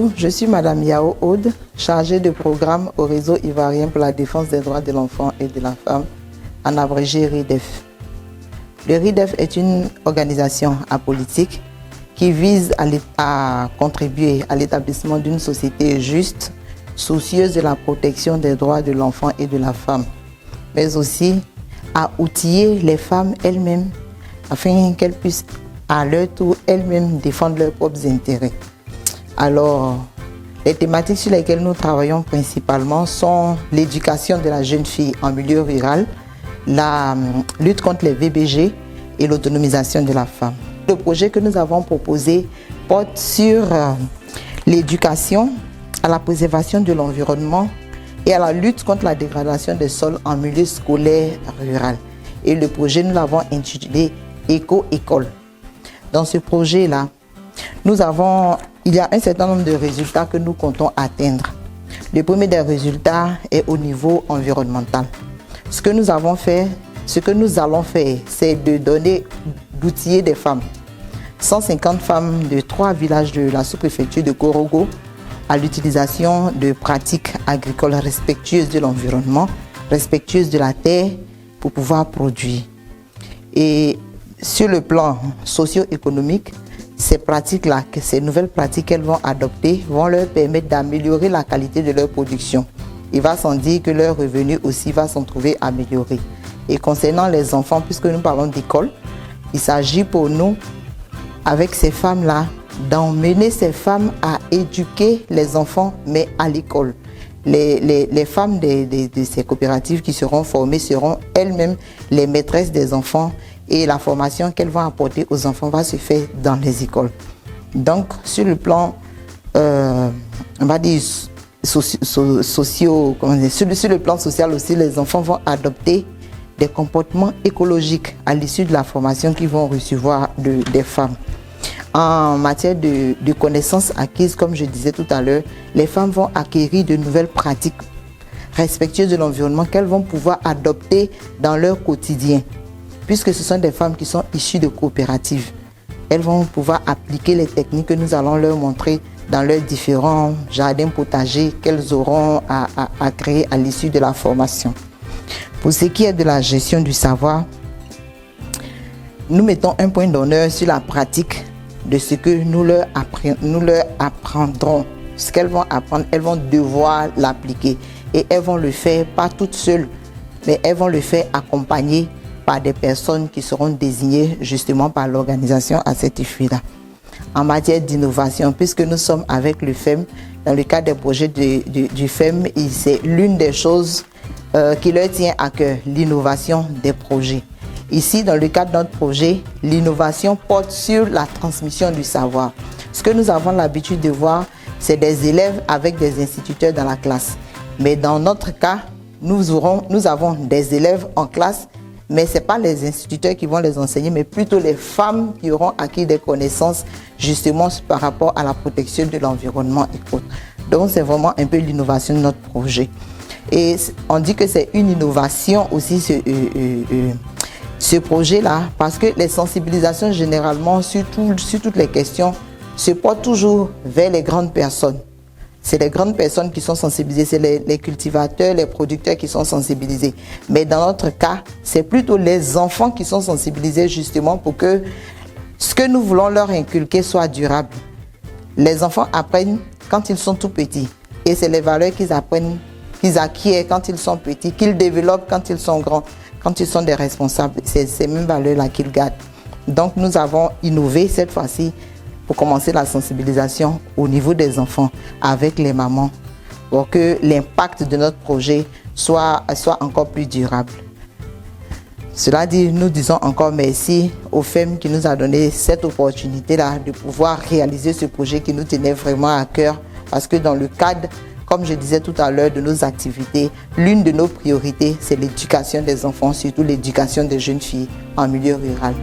Bonjour, je suis Madame Yao Aude, chargée de programme au réseau ivoirien pour la défense des droits de l'enfant et de la femme, en abrégé RIDEF. Le RIDEF est une organisation apolitique qui vise à contribuer à l'établissement d'une société juste, soucieuse de la protection des droits de l'enfant et de la femme, mais aussi à outiller les femmes elles-mêmes afin qu'elles puissent à leur tour elles-mêmes défendre leurs propres intérêts. Alors, les thématiques sur lesquelles nous travaillons principalement sont l'éducation de la jeune fille en milieu rural, la lutte contre les VBG et l'autonomisation de la femme. Le projet que nous avons proposé porte sur l'éducation, à la préservation de l'environnement et à la lutte contre la dégradation des sols en milieu scolaire rural. Et le projet, nous l'avons intitulé Éco-École. Dans ce projet-là, il y a un certain nombre de résultats que nous comptons atteindre. Le premier des résultats est au niveau environnemental. Ce que nous allons faire, c'est d'outiller des femmes. 150 femmes de 3 villages de la sous-préfecture de Korogo à l'utilisation de pratiques agricoles respectueuses de l'environnement, respectueuses de la terre pour pouvoir produire. Et sur le plan socio-économique, ces nouvelles pratiques qu'elles vont adopter vont leur permettre d'améliorer la qualité de leur production. Il va sans dire que leur revenu aussi va s'en trouver amélioré. Et concernant les enfants, puisque nous parlons d'école, il s'agit pour nous, avec ces femmes-là, d'emmener ces femmes à éduquer les enfants, mais à l'école. Les femmes de ces coopératives qui seront formées seront elles-mêmes les maîtresses des enfants et la formation qu'elles vont apporter aux enfants va se faire dans les écoles. Donc, sur le plan, on va dire, sur le plan social aussi, les enfants vont adopter des comportements écologiques à l'issue de la formation qu'ils vont recevoir des femmes. En matière de connaissances acquises, comme je disais tout à l'heure, les femmes vont acquérir de nouvelles pratiques respectueuses de l'environnement qu'elles vont pouvoir adopter dans leur quotidien. Puisque ce sont des femmes qui sont issues de coopératives, elles vont pouvoir appliquer les techniques que nous allons leur montrer dans leurs différents jardins potagers qu'elles auront à créer à l'issue de la formation. Pour ce qui est de la gestion du savoir, nous mettons un point d'honneur sur la pratique de ce que nous leur apprendrons. Ce qu'elles vont apprendre, elles vont devoir l'appliquer. Et elles vont le faire pas toutes seules, mais elles vont le faire accompagnées par des personnes qui seront désignées justement par l'organisation à cet effet-là. En matière d'innovation, puisque nous sommes avec le FEM, dans le cadre des projets du FEM, c'est l'une des choses qui leur tient à cœur, l'innovation des projets. Ici, dans le cadre de notre projet, l'innovation porte sur la transmission du savoir. Ce que nous avons l'habitude de voir, c'est des élèves avec des instituteurs dans la classe. Mais dans notre cas, nous avons des élèves en classe, mais ce n'est pas les instituteurs qui vont les enseigner, mais plutôt les femmes qui auront acquis des connaissances justement par rapport à la protection de l'environnement et autres. Donc, c'est vraiment un peu l'innovation de notre projet. Et on dit que c'est une innovation aussi, ce projet-là, parce que les sensibilisations généralement sur toutes les questions se portent toujours vers les grandes personnes. C'est les grandes personnes qui sont sensibilisées, c'est les cultivateurs, les producteurs qui sont sensibilisés. Mais dans notre cas, c'est plutôt les enfants qui sont sensibilisés justement pour que ce que nous voulons leur inculquer soit durable. Les enfants apprennent quand ils sont tout petits et c'est les valeurs qu'ils apprennent, qu'ils acquièrent quand ils sont petits, qu'ils développent quand ils sont grands, quand ils sont des responsables. C'est ces mêmes valeurs-là qu'ils gardent. Donc nous avons innové cette fois-ci pour commencer la sensibilisation au niveau des enfants avec les mamans pour que l'impact de notre projet soit encore plus durable. Cela dit, nous disons encore merci au FEM qui nous a donné cette opportunité-là de pouvoir réaliser ce projet qui nous tenait vraiment à cœur parce que dans le cadre, comme je disais tout à l'heure, de nos activités, l'une de nos priorités, c'est l'éducation des enfants, surtout l'éducation des jeunes filles en milieu rural.